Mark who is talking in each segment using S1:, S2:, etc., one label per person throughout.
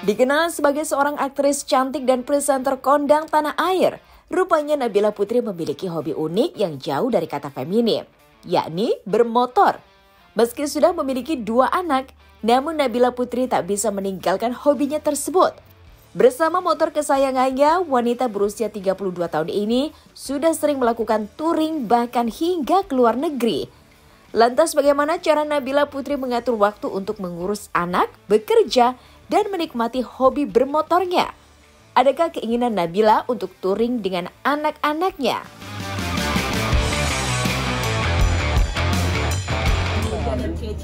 S1: Dikenal sebagai seorang aktris cantik dan presenter kondang tanah air, rupanya Nabila Putri memiliki hobi unik yang jauh dari kata feminim, yakni bermotor. Meski sudah memiliki 2 anak, namun Nabila Putri tak bisa meninggalkan hobinya tersebut. Bersama motor kesayangannya, wanita berusia 32 tahun ini sudah sering melakukan touring bahkan hingga ke luar negeri. Lantas bagaimana cara Nabila Putri mengatur waktu untuk mengurus anak, bekerja, dan menikmati hobi bermotornya? Adakah keinginan Nabila untuk touring dengan anak-anaknya?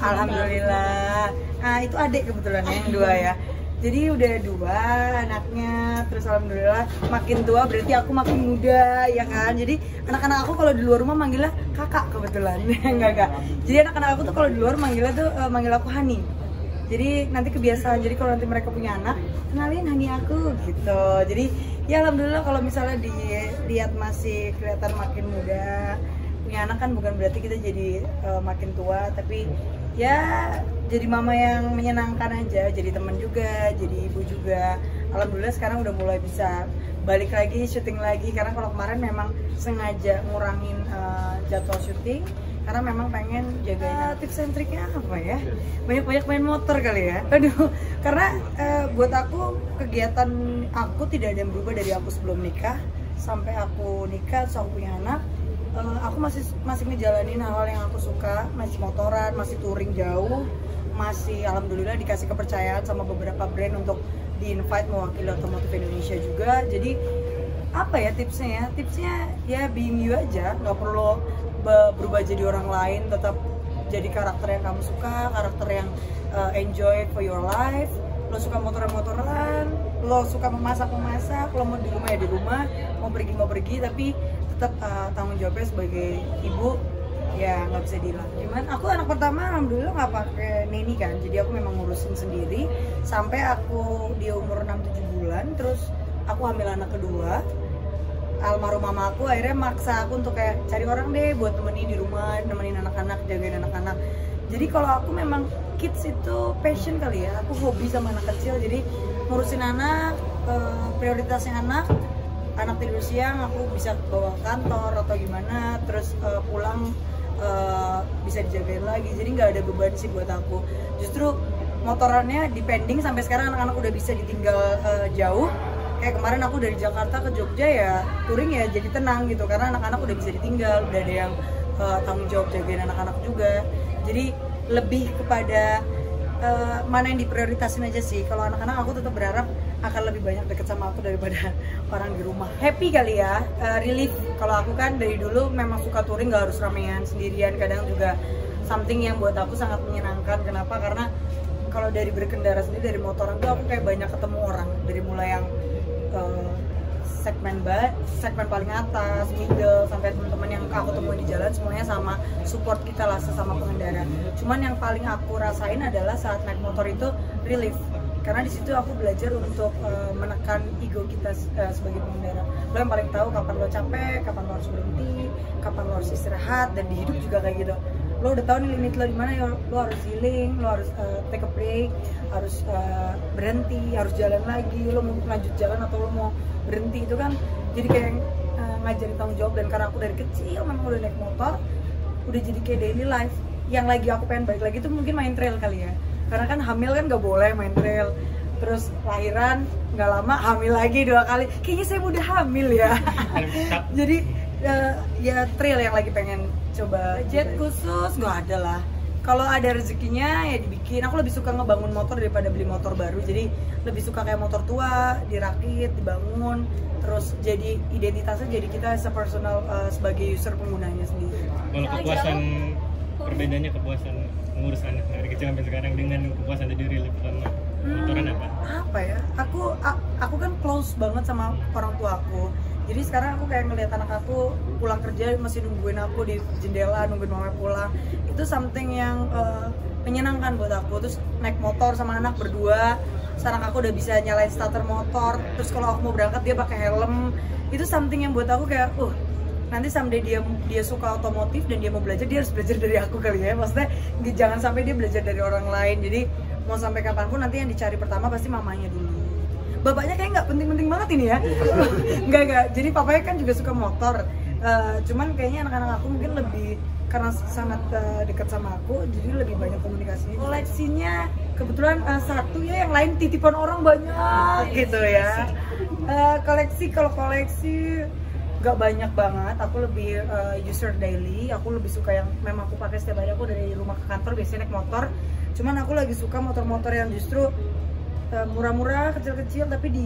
S2: Alhamdulillah. Nah itu adik kebetulan yang 2 ya. Jadi udah 2 anaknya. Terus alhamdulillah makin tua berarti aku makin muda ya kan. Jadi anak-anak aku kalau di luar rumah manggilnya kakak kebetulan. Enggak. Jadi anak-anak aku tuh kalau di luar manggilnya tuh manggil aku Hani. Jadi nanti kebiasaan, jadi kalau nanti mereka punya anak, kenalin Hani aku gitu. Jadi ya alhamdulillah kalau misalnya dilihat masih kelihatan makin muda, punya anak kan bukan berarti kita jadi makin tua, tapi ya jadi mama yang menyenangkan aja, jadi teman juga, jadi ibu juga. Alhamdulillah sekarang udah mulai bisa balik lagi, syuting lagi, karena kalau kemarin memang sengaja ngurangin jadwal syuting karena memang pengen jagain. Tips and triknya apa ya? Banyak-banyak main motor kali ya. Aduh, karena buat aku kegiatan aku tidak ada yang berubah dari aku sebelum nikah sampai aku nikah, terus aku punya anak. Aku masih ngejalanin hal-hal yang aku suka, masih motoran, masih touring jauh, masih alhamdulillah dikasih kepercayaan sama beberapa brand untuk di-invite mewakili otomotif Indonesia juga. Jadi apa ya tipsnya? Tipsnya ya being you aja, nggak perlu berubah jadi orang lain, tetap jadi karakter yang kamu suka, karakter yang enjoy for your life. Lo suka motoran-motoran, lo suka memasak-memasak, lo mau di rumah ya di rumah, mau pergi, tapi tetap tanggung jawabnya sebagai ibu ya nggak bisa dihilang. Cuman aku anak pertama alhamdulillah nggak pakai neni kan, jadi aku memang ngurusin sendiri sampai aku di umur 6-7 bulan, terus aku hamil anak kedua. Almarhum mama aku akhirnya maksa aku untuk kayak cari orang deh buat temenin di rumah, nemenin anak-anak, jagain anak-anak. Jadi kalau aku memang kids itu passion kali ya, aku hobi sama anak kecil, jadi ngurusin anak, prioritasnya anak tidur siang aku bisa bawa kantor atau gimana, terus pulang bisa dijagain lagi, jadi nggak ada beban sih buat aku. Justru motorannya depending sampai sekarang anak-anak udah bisa ditinggal jauh. Kayak kemarin aku dari Jakarta ke Jogja ya touring ya jadi tenang gitu, karena anak-anak udah bisa ditinggal, udah ada yang tanggung jawab jagain anak-anak juga. Jadi lebih kepada mana yang diprioritasin aja sih. Kalau anak-anak aku tetap berharap akan lebih banyak deket sama aku daripada orang di rumah. Happy kali ya, relief. Kalau aku kan dari dulu memang suka touring, gak harus ramean, sendirian. Kadang juga something yang buat aku sangat menyenangkan. Kenapa? Karena kalau dari berkendara sendiri, dari motoran tuh aku kayak banyak ketemu orang. Dari mulai yang segmen paling atas, middle, sampai teman-teman yang aku temuin di jalan, semuanya sama support kita lah sesama pengendara. Cuman yang paling aku rasain adalah saat naik motor itu relief, karena di situ aku belajar untuk menekan ego kita sebagai pengendara. Lo yang paling tahu kapan lo capek, kapan lo harus berhenti, kapan lo harus istirahat, dan di hidup juga kayak gitu. Lo udah tahu nih limit lo di mana, ya lo harus healing, lo harus take a break, harus berhenti, harus jalan lagi, lo mau lanjut jalan atau lo mau berhenti. Itu kan jadi kayak ngajarin tanggung jawab. Dan karena aku dari kecil memang udah naik motor, udah jadi kayak daily life. Yang lagi aku pengen balik lagi tuh mungkin main trail kali ya, karena kan hamil kan gak boleh main trail, terus lahiran nggak lama hamil lagi 2 kali, kayaknya saya udah hamil ya. Jadi ya trail yang lagi pengen coba. Jet khusus nggak ada lah, kalau ada rezekinya ya dibikin. Aku lebih suka ngebangun motor daripada beli motor baru, jadi lebih suka kayak motor tua dirakit, dibangun, terus jadi identitasnya, jadi kita personal sebagai user penggunanya sendiri.
S3: Kalau kepuasan, perbedaannya kepuasan ngurus anak dari kecil sampai sekarang dengan kepuasan jadi relief sama motoran apa? Apa
S2: ya? Aku kan close banget sama orang tua aku. Jadi sekarang aku kayak ngeliat anak aku pulang kerja masih nungguin aku di jendela, nungguin mama pulang. Itu something yang menyenangkan buat aku. Terus naik motor sama anak berdua, sekarang aku udah bisa nyalain starter motor. Terus kalau aku mau berangkat dia pakai helm. Itu something yang buat aku kayak nanti someday dia suka otomotif dan dia mau belajar, dia harus belajar dari aku kali ya. Maksudnya jangan sampai dia belajar dari orang lain. Jadi mau sampai kapanpun nanti yang dicari pertama pasti mamanya dulu. Bapaknya kayak nggak penting-penting banget ini ya. Enggak. Jadi papanya kan juga suka motor. Cuman kayaknya anak-anak aku mungkin lebih karena sangat dekat sama aku, jadi lebih banyak komunikasinya. Koleksinya kebetulan satu ya, yang lain titipan orang banyak gitu ya. Kalau koleksi nggak banyak banget. Aku lebih user daily. Aku lebih suka yang memang aku pakai setiap hari. Aku dari rumah ke kantor biasanya naik motor. Cuman aku lagi suka motor-motor yang justru murah-murah, kecil-kecil tapi di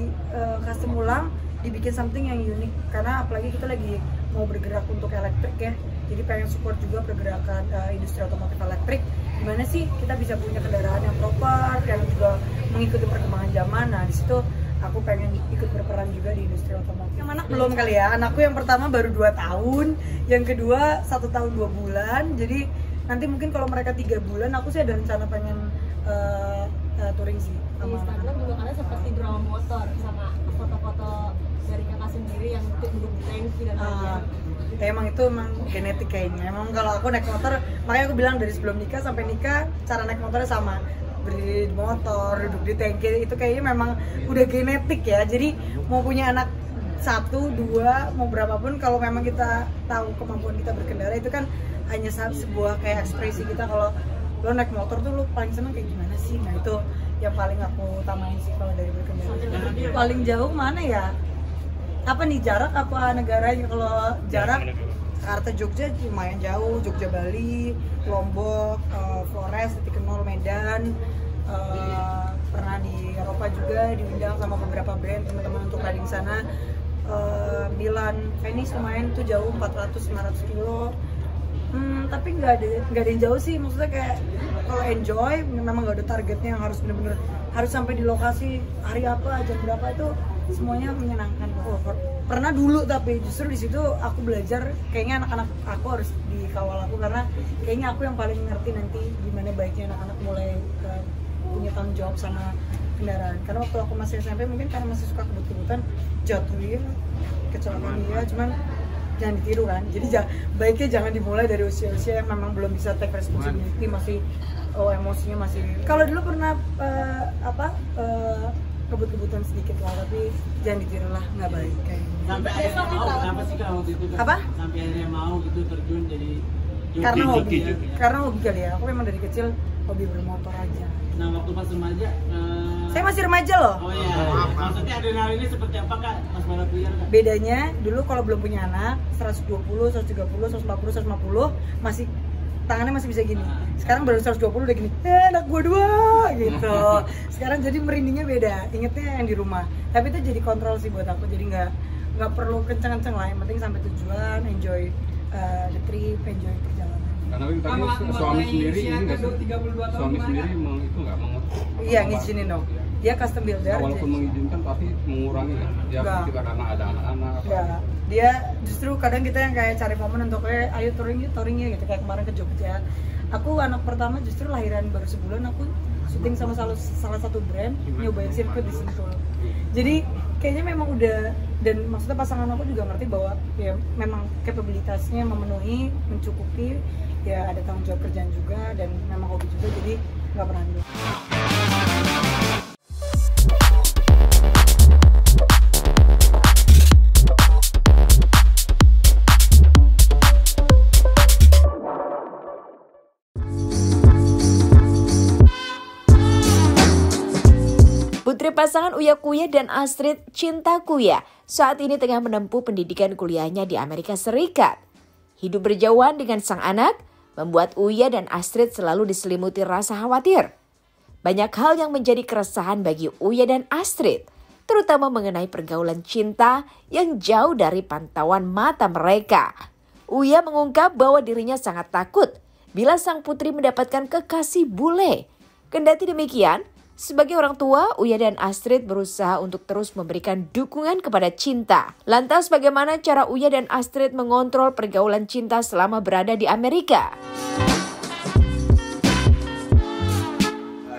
S2: custom ulang, dibikin something yang unik. Karena apalagi kita lagi mau bergerak untuk elektrik ya, jadi pengen support juga pergerakan industri otomotif elektrik. Gimana sih kita bisa punya kendaraan yang proper, yang juga mengikuti perkembangan zaman. Nah di situ aku pengen ikut berperan juga di industri otomotif. Yang anak belum kali ya, anakku yang pertama baru 2 tahun, yang kedua 1 tahun 2 bulan. Jadi nanti mungkin kalau mereka 3 bulan, aku sih ada rencana pengen touring sih.
S4: Di Instagram juga karena seperti drama motor sama foto-foto dari kakak sendiri yang duduk di tanki dan lain-lain.
S2: Emang itu emang genetik kayaknya. Emang kalau aku naik motor, makanya aku bilang dari sebelum nikah sampai nikah cara naik motornya sama. Berdiri di motor, duduk di tanki, itu kayaknya memang udah genetik ya. Jadi mau punya anak 1, 2, mau berapapun, kalau memang kita tahu kemampuan kita berkendara, itu kan hanya sebuah kayak ekspresi kita. Kalau lo naik motor tuh lo paling seneng kayak gimana sih? Nah itu yang paling aku utamain sih kalau dari berkendara. Paling jauh mana ya? Apa nih, jarak apa negaranya? Kalau jarak Jakarta Jogja lumayan jauh, Jogja Bali, Lombok, Flores, Titik Nol, Medan. Pernah di Eropa juga diundang sama beberapa brand teman-teman untuk riding sana. Milan, Venice lumayan tuh jauh, 400-500 kilo. Tapi nggak ada yang jauh sih, maksudnya kayak kalau enjoy memang nggak ada targetnya yang harus bener-bener harus sampai di lokasi hari apa, jam berapa, itu semuanya menyenangkan. Pernah dulu, tapi justru di situ aku belajar kayaknya anak-anak aku harus dikawal aku, karena kayaknya aku yang paling ngerti nanti gimana baiknya anak-anak mulai punya tanggung jawab sama kendaraan. Karena waktu aku masih SMP mungkin karena masih suka kebut-kebutan, jatuh ya, kecelakaan ya, cuman jangan ditiru kan. Jadi baiknya jangan dimulai dari usia-usia yang memang belum bisa take responsibility, masih emosinya masih. Kalau dulu pernah kebut-kebutan sedikit lah, tapi jangan ditiru lah, nggak baik kayak gitu.
S5: Sampai akhirnya mau, kenapa sih kalau waktu itu?
S2: Apa?
S5: Sampai akhirnya mau gitu terjun jadi
S2: karena hobi. Karena hobi kali ya. Aku memang dari kecil hobi bermotor aja.
S5: Nah waktu pas remaja,
S2: saya masih remaja loh.
S5: oh iya, maksudnya adrenalinnya seperti apa kak pas balap liar kak?
S2: Bedanya dulu kalau belum punya anak 120, 130, 140, 150 masih tangannya masih bisa gini. Sekarang baru 120 udah gini. Anak gua 2 gitu. Sekarang jadi merindingnya beda. Ingetnya yang di rumah. Tapi itu jadi kontrol sih buat aku. Jadi nggak perlu kenceng-kenceng lah. Yang penting sampai tujuan, enjoy the trip, enjoy perjalanan.
S6: Karena tadi suami sendiri ini nggak sih? Suami sendiri itu nggak mau?
S2: Iya, ngizinin dong. Dia custom builder.
S6: Walaupun mengizinkan tapi mengurangi ya. Dia kita karena ada anak-anak.
S2: Enggak. Dia justru kadang kita yang kayak cari momen untuk ayo touring ya gitu, kayak kemarin ke Jogja. Aku anak pertama justru lahiran baru sebulan, aku syuting sama salah satu brand, nyobain sirkuit di Sentul. Jadi kayaknya memang udah, dan maksudnya pasangan aku juga ngerti bahwa ya memang kapabilitasnya memenuhi, mencukupi, ya ada tanggung jawab kerjaan juga dan memang hobi juga, jadi nggak pernah dulu.
S1: Putri pasangan Uya Kuya dan Astrid Cinta Kuya saat ini tengah menempuh pendidikan kuliahnya di Amerika Serikat. Hidup berjauhan dengan sang anak membuat Uya dan Astrid selalu diselimuti rasa khawatir. Banyak hal yang menjadi keresahan bagi Uya dan Astrid, terutama mengenai pergaulan cinta yang jauh dari pantauan mata mereka. Uya mengungkap bahwa dirinya sangat takut bila sang putri mendapatkan kekasih bule. Kendati demikian, sebagai orang tua, Uya dan Astrid berusaha untuk terus memberikan dukungan kepada Cinta. Lantas bagaimana cara Uya dan Astrid mengontrol pergaulan Cinta selama berada di Amerika?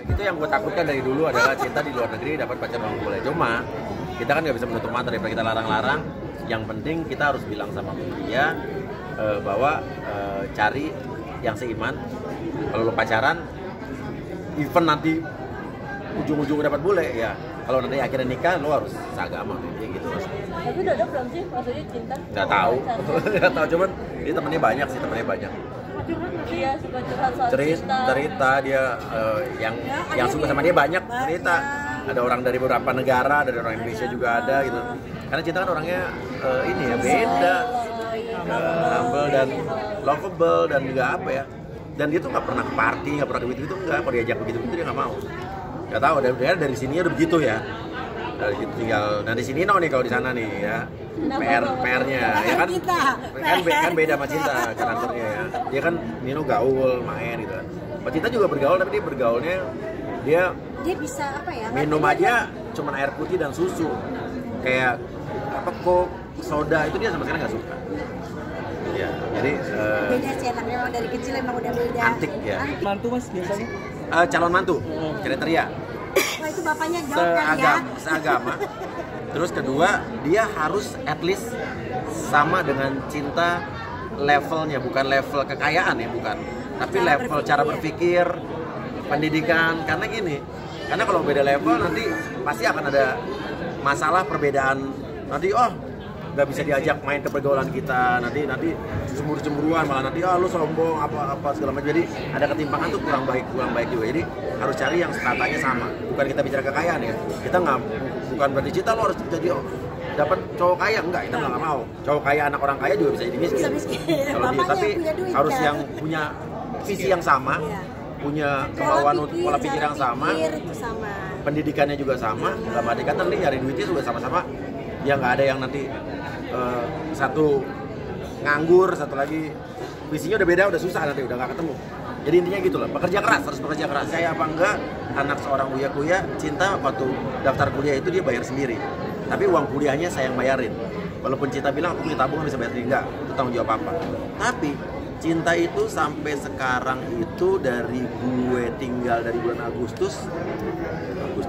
S7: Itu yang gue takutkan dari dulu adalah Cinta di luar negeri dapat pacar orang bule. Cuma kita kan nggak bisa menutup mata daripada kita larang-larang. Yang penting kita harus bilang sama dia bahwa cari yang seiman. Kalau lo pacaran, even nanti ujung-ujungnya dapat bule ya. Kalau nanti akhirnya nikah lo harus seagama kayak gitu.
S4: Tapi udah ada belum sih maksudnya cinta?
S7: Nggak tahu, nggak tahu, cuman dia temennya banyak sih, temennya banyak.
S4: Dia suka curhat soal cinta.
S7: Cerita dia yang suka sama dia banyak cerita. Ada orang dari beberapa negara, dari orang Indonesia juga ada gitu. Karena Cinta kan orangnya ini ya beda, humble dan lovable dan juga apa ya. Dan dia tuh nggak pernah party, nggak pernah begitu enggak. Kalau diajak begitu dia nggak mau. Nggak tahu, dari sini udah begitu ya. Dari situ tinggal, nah di sini nih kalau di sana nih ya. PR-nya ya kan beda sama Cinta karakternya ya. Dia kan Nino gaul, main gitu kan. Pak Cinta juga bergaul tapi dia bergaulnya dia
S8: bisa apa ya?
S7: Minum aja cuman air putih dan susu. Kayak apa kok soda itu dia sama sekali nggak suka. Ya, jadi
S8: beda sih anaknya memang dari kecil emang udah beda.
S7: Antik ya.
S5: Mantu mas biasanya?
S7: Calon mantu, kriteria.
S8: Wah itu bapaknya jawab kan ya?
S7: Seagama. Terus kedua, dia harus at least sama dengan Cinta levelnya, bukan level kekayaan ya, bukan. Tapi level cara berpikir, pendidikan. Karena gini, karena kalau beda level nanti pasti akan ada masalah perbedaan. Nanti nggak bisa diajak main ke pergaulan kita, nanti cemburu-cemburuan, malah nanti lu sombong apa segala macam. Jadi ada ketimpangan tuh kurang baik juga. Jadi harus cari yang stratanya sama. Bukan kita bicara kekayaan ya. Kita nggak, bukan berarti Cinta lo harus jadi dapat cowok kaya, enggak, kita nggak mau. Cowok kaya, anak orang kaya juga bisa jadi miskin. Kalau dia, tapi harus yang punya visi yang sama, punya kemauan untuk pola pikir yang sama, pendidikannya juga sama. Dalam arti kata nanti nyari duitnya juga sama-sama. Ya nggak ada yang nanti satu nganggur, satu lagi visinya udah beda, udah susah nanti, udah nggak ketemu. Jadi intinya gitu loh, bekerja keras, harus bekerja keras. Saya apa enggak, anak seorang uya-kuya, Cinta waktu daftar kuliah itu dia bayar sendiri. Tapi uang kuliahnya saya yang bayarin. Walaupun Cinta bilang aku punya tabungan bisa bayar sendiri, enggak, itu tanggung jawab apa. Tapi Cinta itu sampai sekarang itu dari gue tinggal dari bulan Agustus 9,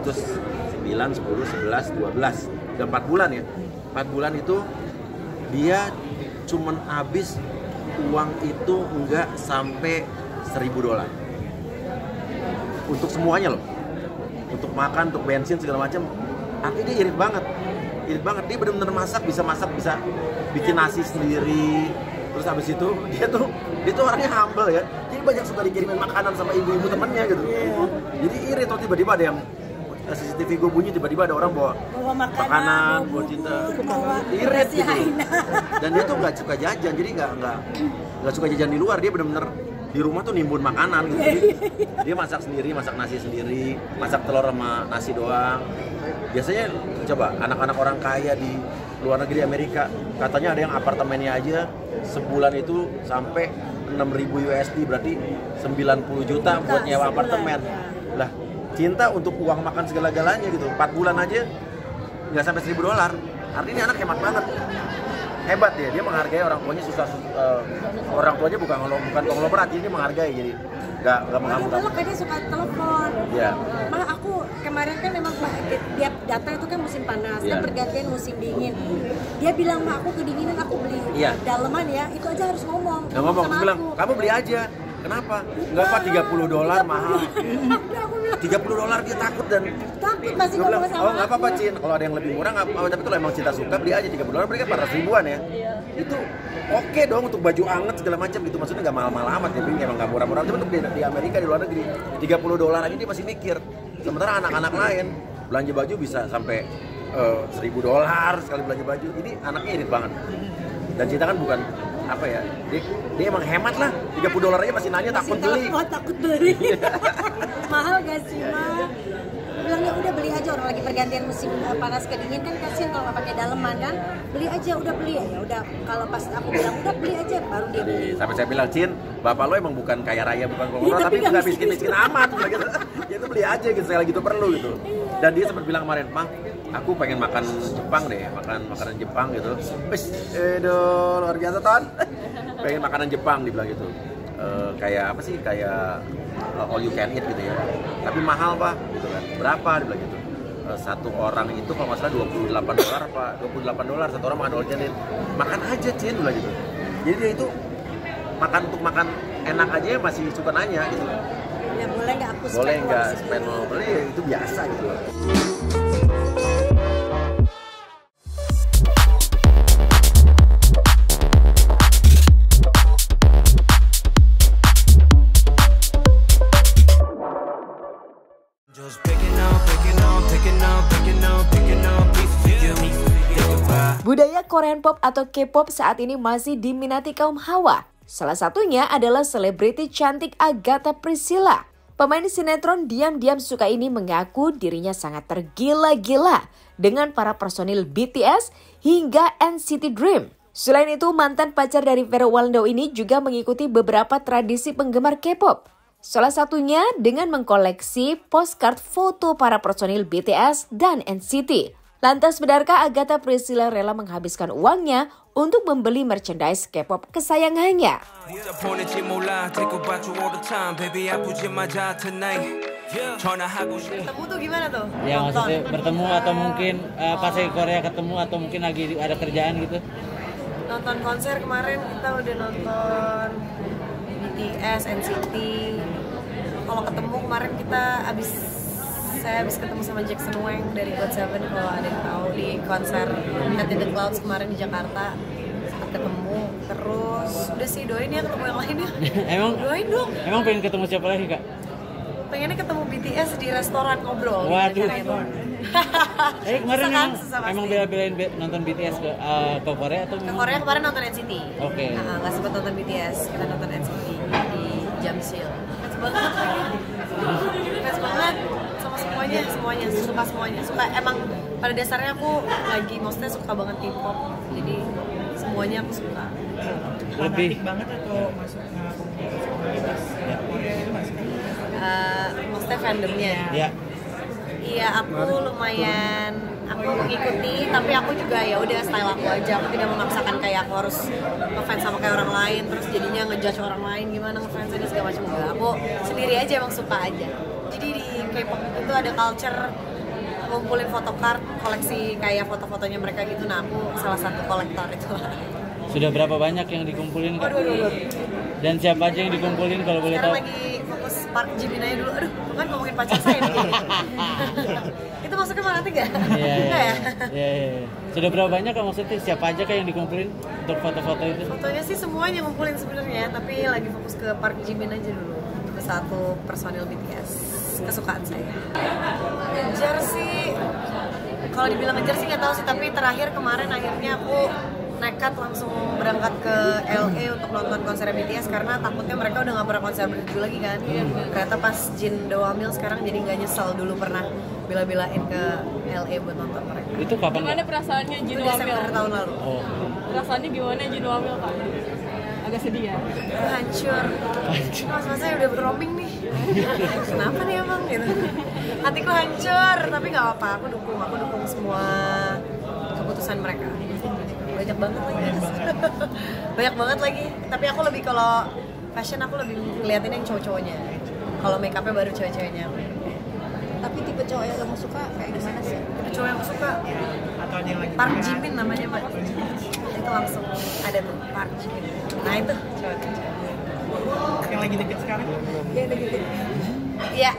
S7: 10, 11, 12, udah 4 bulan ya. 4 bulan itu dia cuman habis uang itu enggak sampai $1.000 untuk semuanya loh, untuk makan, untuk bensin segala macam. Artinya dia irit banget, dia benar-benar bisa masak, bisa bikin nasi sendiri. Terus habis itu dia tuh orangnya humble ya, jadi banyak suka dikirimin makanan sama ibu-ibu temennya gitu. Jadi irit tuh tiba-tiba ada yang CCTV gue bunyi, tiba-tiba ada orang bawa makanan buat Cinta, irit gitu. Dan dia tuh nggak suka jajan, jadi nggak suka jajan di luar. Dia benar-benar di rumah tuh nimbun makanan gitu. Jadi dia masak sendiri, masak nasi sendiri, masak telur sama nasi doang. Biasanya coba anak-anak orang kaya di luar negeri Amerika, katanya ada yang apartemennya aja sebulan itu sampai 6.000 USD, berarti 90 juta buat nyewa apartemen. Lah Cinta untuk uang makan segala-galanya gitu, 4 bulan aja nggak sampai $1.000. Artinya anak hemat banget, hebat dia menghargai orang tuanya. Orang tuanya bukan konglomerat, dia menghargai, jadi nggak mengamuk.
S8: Kalau dia suka telepon,
S7: ya.
S8: Malah aku kemarin kan memang dia datang itu kan musim panas, kan pergantian musim dingin. Dia bilang, "Ma, aku kedinginan, aku beli daleman ya." Itu aja harus ngomong.
S7: Nggak ngomong, aku bilang, "Kamu beli aja." Kenapa? Enggak Pak, $30 mahal. $30 dia takut
S8: masih ngomong sama
S7: oh nggak apa-apa Cin, kalau ada yang lebih murah nggak apa-apa, tapi kalau emang Cinta suka beli aja. $30 mereka 400 ribuan ya. Itu oke dong untuk baju anget segala macam gitu, maksudnya nggak mahal-mahal amat ya, emang nggak murah-murah. Cuma untuk di Amerika, di luar negeri $30 aja dia masih mikir. Sementara anak-anak lain belanja baju bisa sampai $1.000 sekali belanja baju. Ini anaknya irit banget. Dan Cinta kan bukan apa ya, dia emang hemat lah. $30 aja masih nanya takut beli.
S8: Mahal gak sih, Ma? Bilangnya udah beli aja, orang lagi pergantian musim panas ke dingin kan kasihan kalau nggak pakai daleman kan. Beli aja, udah beli ya udah. Kalau pas aku bilang udah beli aja, baru dia beli.
S7: Sampai saya bilang, Cin, bapak lo emang bukan kaya raya, bukan konglomerat, tapi nggak miskin amat gitu. Ya itu beli aja gitu, sekali gitu perlu gitu. Dan dia sempat bilang kemarin, "Mang, aku pengen makan Jepang deh, makanan Jepang gitu." Wis, luar biasa Ton. Pengen makanan Jepang, dibilang gitu. Kayak apa sih, kayak all you can eat gitu ya, tapi mahal Pak gitu kan. Berapa, dibilang gitu. Satu orang itu kalau nggak salah $28 Pak, $28 satu orang makan all you can eat. Makan aja Cin, bilang gitu. Jadi dia itu makan enak aja masih suka nanya gitu.
S8: Ya boleh nggak aku
S7: boleh nggak spend mau beli, itu biasa gitu.
S1: Budaya Korean Pop atau K-pop saat ini masih diminati kaum hawa. Salah satunya adalah selebriti cantik Agatha Priscilla. Pemain sinetron diam-diam suka ini mengaku dirinya sangat tergila-gila dengan para personil BTS hingga NCT Dream. Selain itu, mantan pacar dari Vera Waldau ini juga mengikuti beberapa tradisi penggemar K-pop. Salah satunya dengan mengkoleksi postcard foto para personil BTS dan NCT. Lantas, benarkah Agatha Priscilla rela menghabiskan uangnya untuk membeli merchandise K-pop kesayangannya?
S2: Ketemu tuh gimana tuh?
S5: Ya maksudnya bertemu atau mungkin pas di Korea ketemu atau mungkin lagi ada kerjaan gitu.
S4: Nonton konser kemarin kita udah nonton BTS, NCT. Kalau ketemu kemarin saya habis ketemu sama Jackson Wang dari GOT7, kalau ada yang tahu, di konser At The Clouds kemarin di Jakarta. Sempat ketemu, terus udah sih doain ya ketemu yang lainnya. Doain dong.
S5: Emang pengen ketemu siapa lagi, Kak?
S4: Pengennya ketemu BTS di restoran ngobrol.
S5: Waduh. Kemarin emang bela-belain nonton BTS ke Korea atau
S4: ke Korea kemarin nonton NCT.
S5: Oke.
S4: Nggak sempat nonton BTS, kita nonton NCT di Jamsil. Fans banget lagi. Fans banget sama semuanya, suka emang pada dasarnya aku maksudnya suka banget K-pop, jadi semuanya aku suka.
S5: Lebih
S3: banget atau masuk komunitas Korea itu masuk?
S4: Maksudnya fandomnya.
S5: ya.
S4: Iya, aku lumayan, aku mengikuti, tapi aku juga ya udah style aku aja. Aku tidak memaksakan kayak aku harus ngefans sama kayak orang lain, terus jadinya ngejudge orang lain gimana ngefans ini segala macam. Enggak, aku sendiri aja emang suka aja. Jadi di K-pop itu ada culture ngumpulin photocard, koleksi kayak foto-fotonya mereka gitu. Nah, aku salah satu kolektor itu.
S5: Sudah berapa banyak yang dikumpulin, Kak?
S4: Aduh.
S5: Dan siapa aja yang dikumpulin kalau boleh tahu?
S4: Sekarang lagi fokus Park Jimin aja dulu. Aduh, kan ngomongin pacar saya nih. Itu masuknya mana nanti nggak?
S5: Iya. Sudah berapa banyak, Kak, maksudnya siapa aja Kak yang dikumpulin untuk foto-foto itu?
S4: Fotonya sih semuanya ngumpulin sebenarnya, tapi lagi fokus ke Park Jimin aja dulu. Ke satu personil BTS kesukaan saya. Ngejar sih, kalau dibilang ngejar sih nggak tahu sih, tapi terakhir kemarin akhirnya aku nekat langsung berangkat ke LA untuk nonton konser BTS karena takutnya mereka udah nggak pernah konser berdua lagi kan. Ternyata pas Jin Doamil sekarang jadi nggak nyesel, dulu pernah bela-belain ke LA buat nonton mereka.
S5: Itu kapan?
S9: Gimana perasaannya Jin Doamil?
S4: Desember tahun lalu.
S5: Oh.
S9: Perasaannya gimana Jin Doamil, Kak? Agak sedih ya?
S4: Hancur. Mas-masnya udah roaming nih. Kenapa nih emang gitu? Hatiku hancur, tapi nggak apa-apa. Aku dukung semua keputusan mereka. Banyak banget lagi. Tapi aku lebih, kalau fashion aku lebih ngeliatin yang cowok-cowoknya. Kalau make upnya baru cewek-ceweknya.
S8: Tapi tipe cowok yang kamu suka kayak gimana sih?
S4: Tipe cowok yang aku suka
S3: Atau yang lagi
S4: Park Jimin namanya, Mbak. Itu langsung ada tuh Park Jimin. Nah itu cowok.
S3: yang lagi deket sekarang?
S4: Iya.